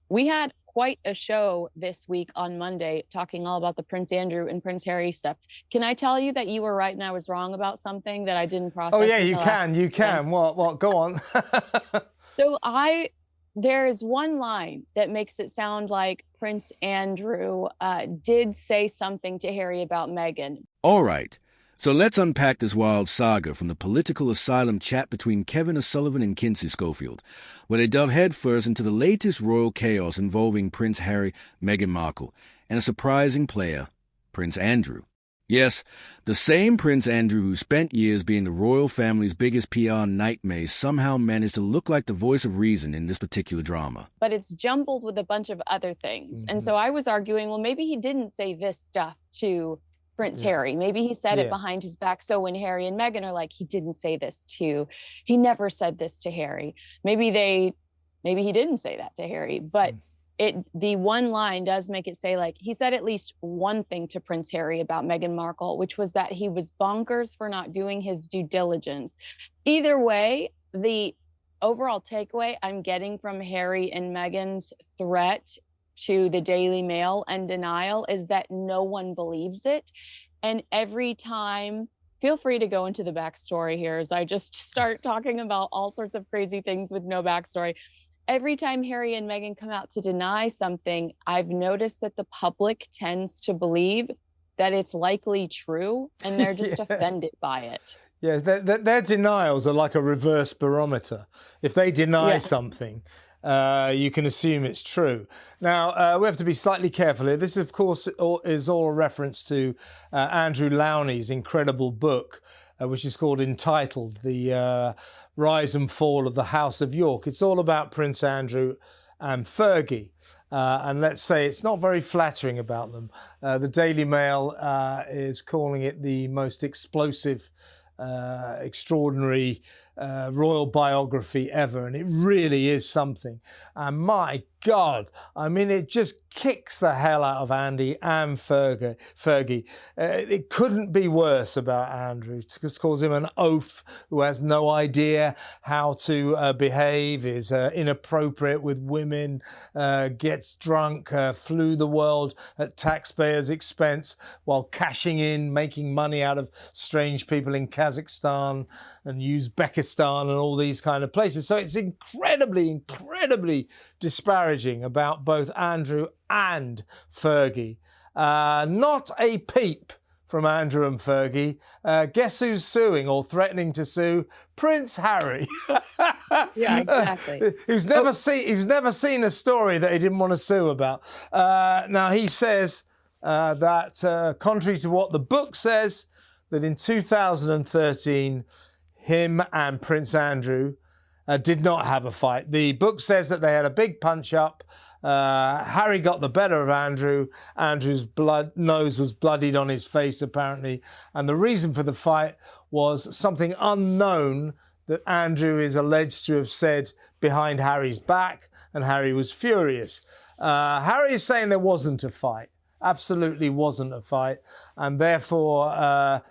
We had quite a show this week on Monday talking all about the Prince Andrew and Prince Harry stuff. Can I tell you that you were right and I was wrong about something that I didn't Oh yeah, process you until after can, you the weekend? can. What? Go on. So there is one line that makes it sound like Prince Andrew did say something to Harry about Meghan. All right, so let's unpack this wild saga from the political asylum chat between Kevin O'Sullivan and Kinsey Schofield, where they dove headfirst into the latest royal chaos involving Prince Harry, Meghan Markle, and a surprising player, Prince Andrew. Yes, the same Prince Andrew who spent years being the royal family's biggest PR nightmare somehow managed to look like the voice of reason in this particular drama. But it's jumbled with a bunch of other things. And so I was arguing, well, maybe he didn't say this stuff to Prince Harry. Maybe he said it behind his back. So when Harry and Meghan are like, he didn't say this to, he never said this to Harry. Maybe he didn't say that to Harry, but the one line does make it say, like, he said at least one thing to Prince Harry about Meghan Markle, which was that he was bonkers for not doing his due diligence. Either way, the overall takeaway I'm getting from Harry and Meghan's threat to the Daily Mail and denial is that no one believes it. And every time, feel free to go into the backstory here as I just start talking about all sorts of crazy things with no backstory. Every time Harry and Meghan come out to deny something, I've noticed that the public tends to believe that it's likely true, and they're just offended by it. Yeah, their denials are like a reverse barometer. If they deny something, you can assume it's true. Now, we have to be slightly careful here. This, of course, is all a reference to Andrew Lowney's incredible book, which is called Entitled, The Rise and Fall of the House of York. It's all about Prince Andrew and Fergie. And let's say it's not very flattering about them. The Daily Mail is calling it the most explosive, extraordinary royal biography ever, and it really is something. And my God, I mean, it just kicks the hell out of Andy and Fergie. It couldn't be worse about Andrew. It just calls him an oaf who has no idea how to behave, is inappropriate with women, gets drunk, flew the world at taxpayers' expense while cashing in, making money out of strange people in Kazakhstan and Uzbekistan and all these kind of places. So it's incredibly disparaging about both Andrew and Fergie. Not a peep from Andrew and Fergie. Guess who's suing or threatening to sue? Prince Harry. Yeah, exactly. Who's never seen a story that he didn't want to sue about. Now he says that contrary to what the book says, that in 2013, him and Prince Andrew did not have a fight. The book says that they had a big punch-up. Harry got the better of Andrew. Andrew's nose was bloodied on his face, apparently. And the reason for the fight was something unknown that Andrew is alleged to have said behind Harry's back, and Harry was furious. Harry is saying there wasn't a fight. Absolutely wasn't a fight. And therefore...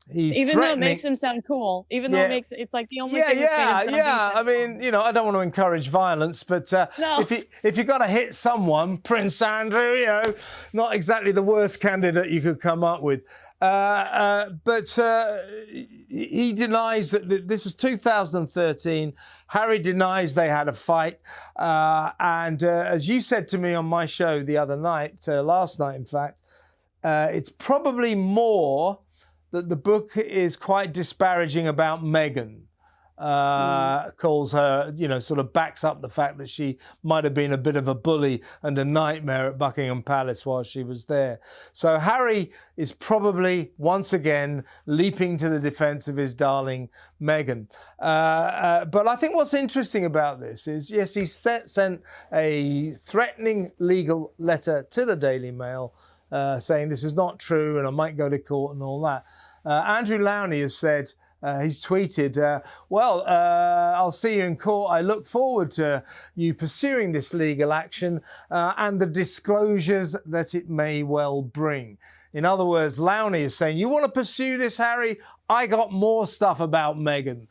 Even though it makes him sound cool, even though it's like the only thing that's made him sound I mean, you know, I don't want to encourage violence, but no. if you got to hit someone, Prince Andrew, you know, not exactly the worst candidate you could come up with. But he denies that this was 2013. Harry denies they had a fight. And as you said to me on my show the other night, last night, in fact, it's probably more that the book is quite disparaging about Meghan. Calls her, you know, sort of backs up the fact that she might have been a bit of a bully and a nightmare at Buckingham Palace while she was there. So Harry is probably once again leaping to the defense of his darling Meghan. But I think what's interesting about this is, yes, he sent a threatening legal letter to the Daily Mail saying this is not true and I might go to court and all that. Andrew Lowney has said, he's tweeted, I'll see you in court. I look forward to you pursuing this legal action and the disclosures that it may well bring. In other words, Lowney is saying, you want to pursue this, Harry? I got more stuff about Meghan.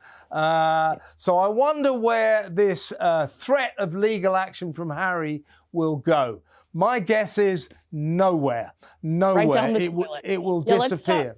So I wonder where this threat of legal action from Harry will go? My guess is nowhere. Right down the Nowhere. toilet. It will Yeah, let's disappear.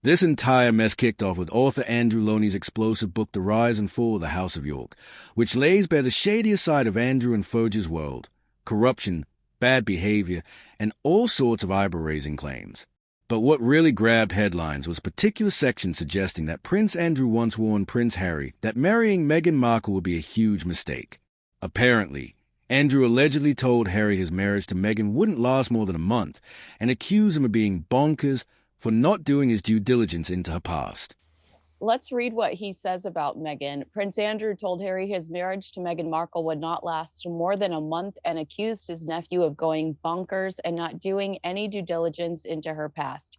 This entire mess kicked off with author Andrew Loney's explosive book The Rise and Fall of the House of York, which lays bare the shadier side of Andrew and Foge's world: corruption, bad behavior, and all sorts of eyebrow-raising claims. But what really grabbed headlines was a particular section suggesting that Prince Andrew once warned Prince Harry that marrying Meghan Markle would be a huge mistake. Apparently, Andrew allegedly told Harry his marriage to Meghan wouldn't last more than a month and accused him of being bonkers for not doing his due diligence into her past. Let's read what he says about Meghan. Prince Andrew told Harry his marriage to Meghan Markle would not last more than a month and accused his nephew of going bonkers and not doing any due diligence into her past.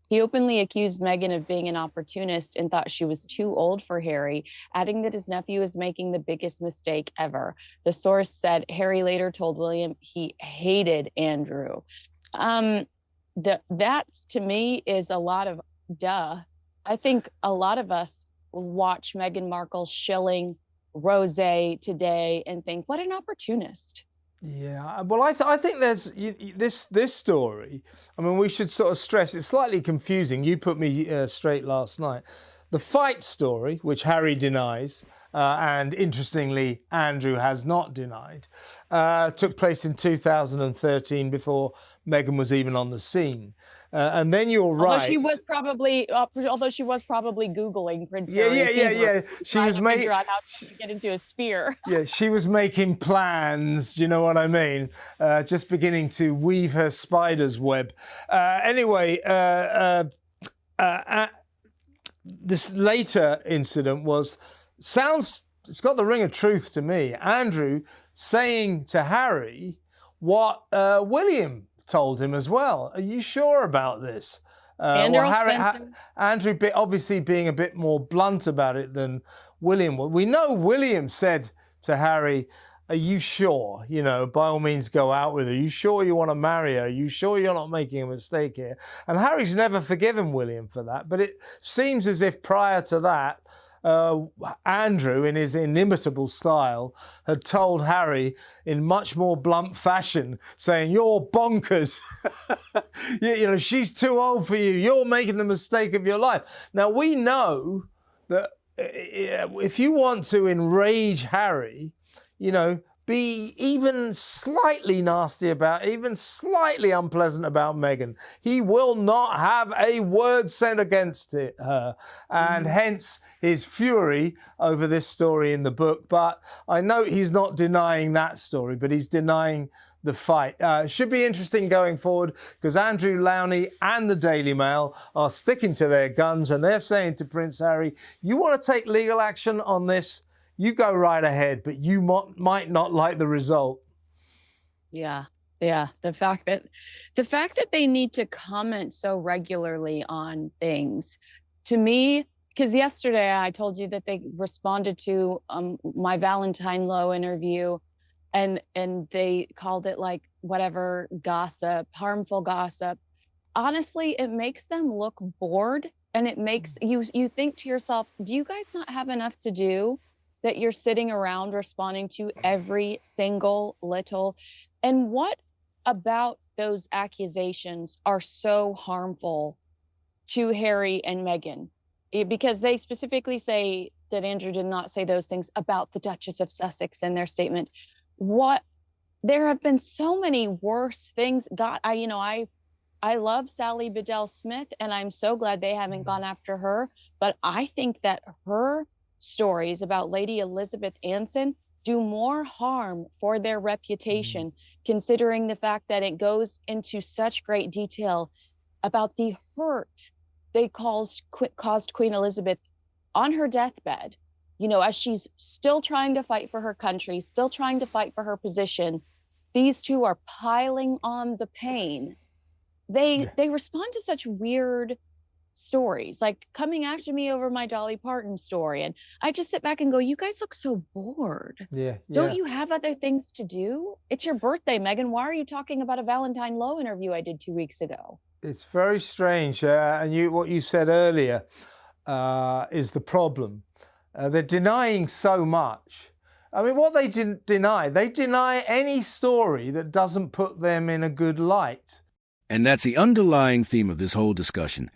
He openly accused Meghan of being an opportunist and thought she was too old for Harry, adding that his nephew is making the biggest mistake ever. The source said Harry later told William he hated Andrew. That to me is a lot of duh. I think a lot of us watch Meghan Markle shilling rosé today and think, what an opportunist. Yeah, well, I think there's this story. I mean, we should sort of stress it's slightly confusing. You put me straight last night. The fight story, which Harry denies, and interestingly, Andrew has not denied, took place in 2013 before Meghan was even on the scene. And then you're right. Although she was probably Googling Prince Harry. Yeah. She was figure out how to get into a sphere. Yeah, she was making plans. Do you know what I mean? Just beginning to weave her spider's web. Anyway, this later incident it's got the ring of truth to me. Andrew saying to Harry what William told him as well. Are you sure about this? Andrew obviously being a bit more blunt about it than William. We know William said to Harry, are you sure? You know, by all means go out with her. Are you sure you want to marry her? Are you sure you're not making a mistake here? And Harry's never forgiven William for that. But it seems as if prior to that, Andrew, in his inimitable style, had told Harry in much more blunt fashion, saying, you're bonkers. you know, she's too old for you. You're making the mistake of your life. Now, we know that if you want to enrage Harry, you know, be even slightly nasty about, even slightly unpleasant about Meghan, he will not have a word said against her. And hence his fury over this story in the book. But I note he's not denying that story, but he's denying the fight. Should be interesting going forward because Andrew Lowney and the Daily Mail are sticking to their guns and they're saying to Prince Harry, you want to take legal action on this? You go right ahead, but you might not like the result. Yeah. The fact that they need to comment so regularly on things, to me, because yesterday I told you that they responded to my Valentine Lowe interview, and they called it like whatever gossip, harmful gossip. Honestly, it makes them look bored, and it makes you think to yourself, do you guys not have enough to do that you're sitting around responding to every single little? And what about those accusations are so harmful to Harry and Meghan? Because they specifically say that Andrew did not say those things about the Duchess of Sussex in their statement. There have been so many worse things. God, I love Sally Bedell Smith, and I'm so glad they haven't gone after her. But I think that her stories about Lady Elizabeth Anson do more harm for their reputation, considering the fact that it goes into such great detail about the hurt they caused Queen Elizabeth on her deathbed, you know, as she's still trying to fight for her country, still trying to fight for her position. These two are piling on the pain. They respond to such weird stories, like coming after me over my Dolly Parton story, and I just sit back and go, you guys look so bored. Don't you have other things to do? It's your birthday, Meghan. Why are you talking about a Valentine Lowe interview I did 2 weeks ago? It's very strange, and what you said earlier is the problem. They're denying so much, I mean, what they they deny any story that doesn't put them in a good light. And that's the underlying theme of this whole discussion: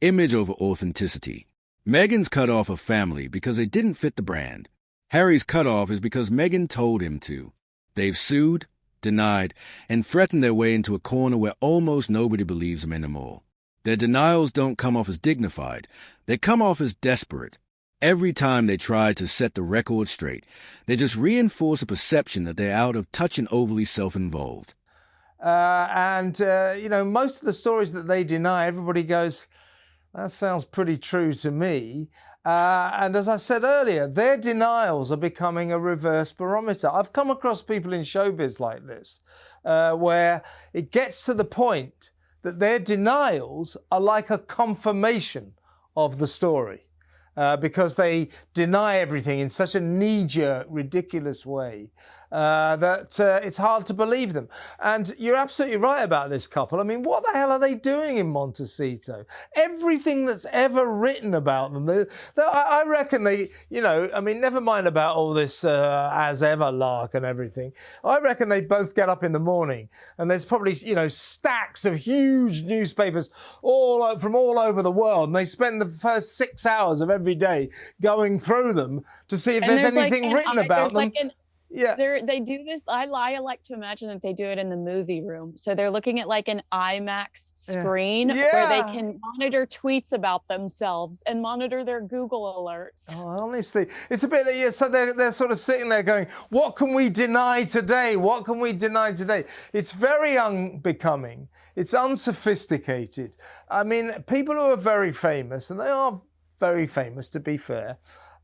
image over authenticity. Meghan's cut off a family because they didn't fit the brand. Harry's cut off is because Meghan told him to. They've sued, denied, and threatened their way into a corner where almost nobody believes them anymore. Their denials don't come off as dignified. They come off as desperate. Every time they try to set the record straight, they just reinforce a perception that they're out of touch and overly self-involved. You know, most of the stories that they deny, everybody goes, that sounds pretty true to me. And as I said earlier, their denials are becoming a reverse barometer. I've come across people in showbiz like this, where it gets to the point that their denials are like a confirmation of the story. Because they deny everything in such a knee-jerk, ridiculous way that it's hard to believe them. And you're absolutely right about this couple. I mean, what the hell are they doing in Montecito? Everything that's ever written about them, I reckon they, you know, I mean, never mind about all this as ever lark and everything. I reckon they both get up in the morning and there's probably, you know, stacks of huge newspapers from all over the world, and they spend the first 6 hours of every day going through them to see if there's anything written about them. Yeah, they do this. I like to imagine that they do it in the movie room. So they're looking at like an IMAX screen where they can monitor tweets about themselves and monitor their Google alerts. Oh, honestly, it's a bit, so they're sort of sitting there going, what can we deny today? What can we deny today? It's very unbecoming. It's unsophisticated. I mean, people who are very famous, and they are very famous to be fair,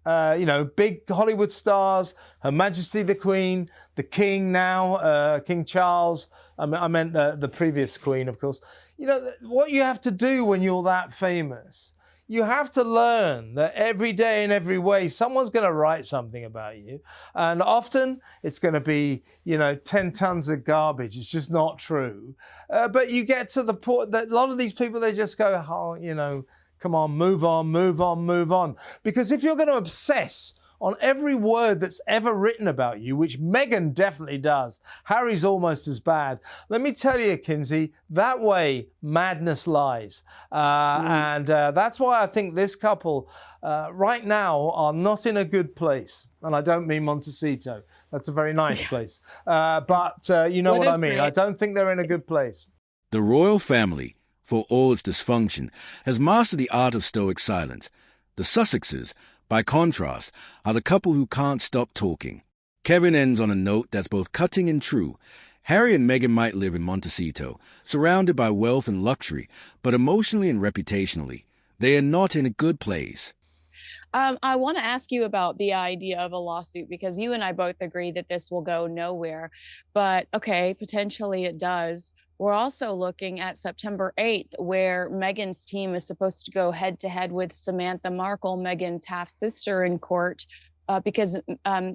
you know, big Hollywood stars, Her Majesty the Queen, the King now, King Charles. I meant the previous Queen, of course. You know, what you have to do when you're that famous, you have to learn that every day in every way, someone's going to write something about you. And often it's going to be, you know, 10 tons of garbage. It's just not true. But you get to the point that a lot of these people, they just go, oh, you know, come on, move on, move on, move on. Because if you're going to obsess on every word that's ever written about you, which Meghan definitely does, Harry's almost as bad. Let me tell you, Kinsey, that way madness lies. And that's why I think this couple right now are not in a good place. And I don't mean Montecito. That's a very nice place. But you know what I mean. I don't think they're in a good place. The royal family, for all its dysfunction, has mastered the art of stoic silence. The Sussexes, by contrast, are the couple who can't stop talking. Kevin ends on a note that's both cutting and true. Harry and Meghan might live in Montecito, surrounded by wealth and luxury, but emotionally and reputationally, they are not in a good place. I want to ask you about the idea of a lawsuit, because you and I both agree that this will go nowhere. But okay, potentially it does. We're also looking at September 8th, where Meghan's team is supposed to go head to head with Samantha Markle, Meghan's half-sister, in court because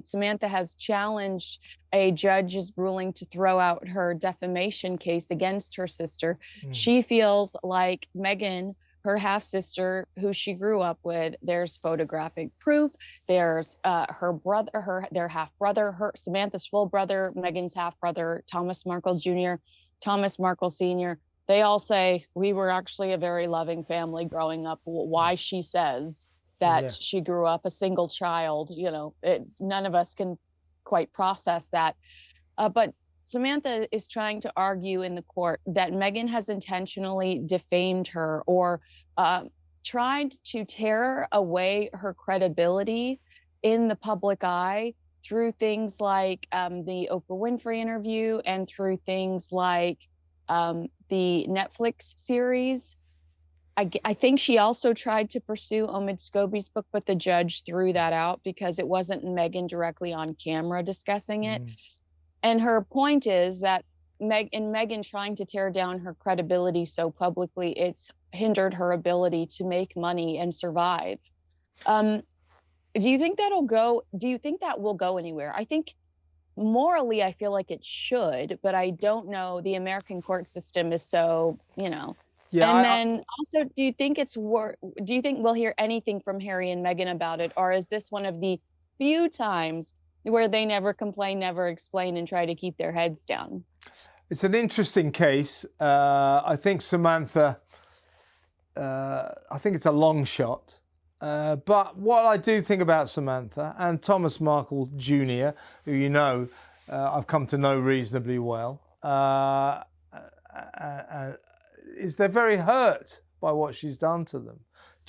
Samantha has challenged a judge's ruling to throw out her defamation case against her sister. She feels like Meghan, her half-sister, who she grew up with, there's photographic proof, there's her brother, their half-brother, Samantha's full brother, Meghan's half-brother, Thomas Markle Jr., Thomas Markle Sr., they all say we were actually a very loving family growing up. Why she says that she grew up a single child, you know, none of us can quite process that. But Samantha is trying to argue in the court that Meghan has intentionally defamed her or tried to tear away her credibility in the public eye through things like the Oprah Winfrey interview and through things like the Netflix series. I think she also tried to pursue Omid Scobie's book, but the judge threw that out because it wasn't Meghan directly on camera discussing it. And her point is that Meghan trying to tear down her credibility so publicly, it's hindered her ability to make money and survive. Do you think that'll go? Do you think that will go anywhere? I think morally, I feel like it should, but I don't know. The American court system is so, you know. Yeah. And then also, do you think we'll hear anything from Harry and Meghan about it, or is this one of the few times where they never complain, never explain, and try to keep their heads down. It's an interesting case. I think Samantha, I think it's a long shot. But what I do think about Samantha and Thomas Markle Jr., who you know I've come to know reasonably well, is they're very hurt by what she's done to them,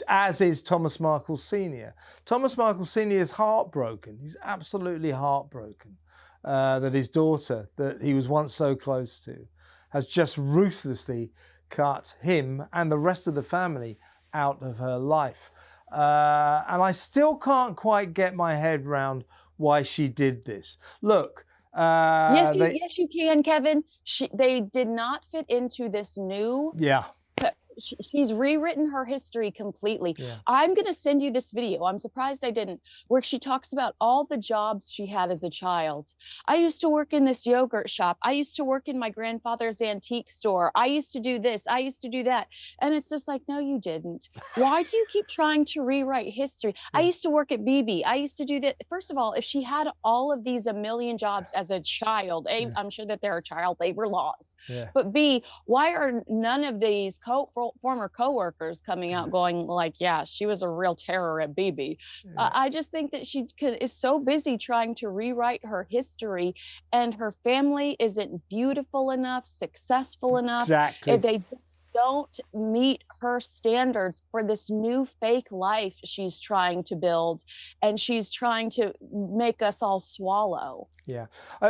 as is Thomas Markle Sr. Thomas Markle Sr. is heartbroken. He's absolutely heartbroken that his daughter, that he was once so close to, has just ruthlessly cut him and the rest of the family out of her life. And I still can't quite get my head round why she did this. Look. Yes, you can, Kevin. They did not fit into this new. Yeah. She's rewritten her history completely. Yeah. I'm going to send you this video. I'm surprised I didn't, where she talks about all the jobs she had as a child. I used to work in this yogurt shop. I used to work in my grandfather's antique store. I used to do this. I used to do that. And it's just like, no, you didn't. Why do you keep trying to rewrite history? Yeah. I used to work at BB. I used to do that. First of all, if she had all of these a million jobs as a child, A, I'm sure that there are child labor laws. Yeah. But B, why are none of these former co-workers coming out going like, yeah, she was a real terror at BB. Yeah. I just think that she is so busy trying to rewrite her history, and her family isn't beautiful enough, successful enough. Exactly. They just don't meet her standards for this new fake life she's trying to build, and she's trying to make us all swallow. Yeah.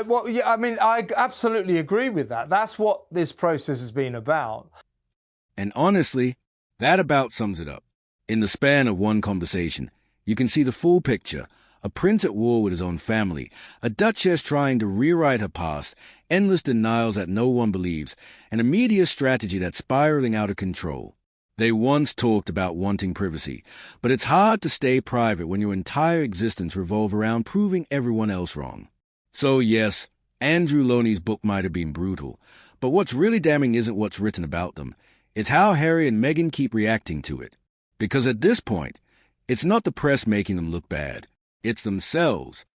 Well, yeah, I mean, I absolutely agree with that. That's what this process has been about. And honestly, that about sums it up. In the span of one conversation, you can see the full picture: a prince at war with his own family, a duchess trying to rewrite her past, endless denials that no one believes, and a media strategy that's spiraling out of control. They once talked about wanting privacy, but it's hard to stay private when your entire existence revolves around proving everyone else wrong. So yes, Andrew Loney's book might have been brutal, but what's really damning isn't what's written about them. It's how Harry and Meghan keep reacting to it. Because at this point, it's not the press making them look bad. It's themselves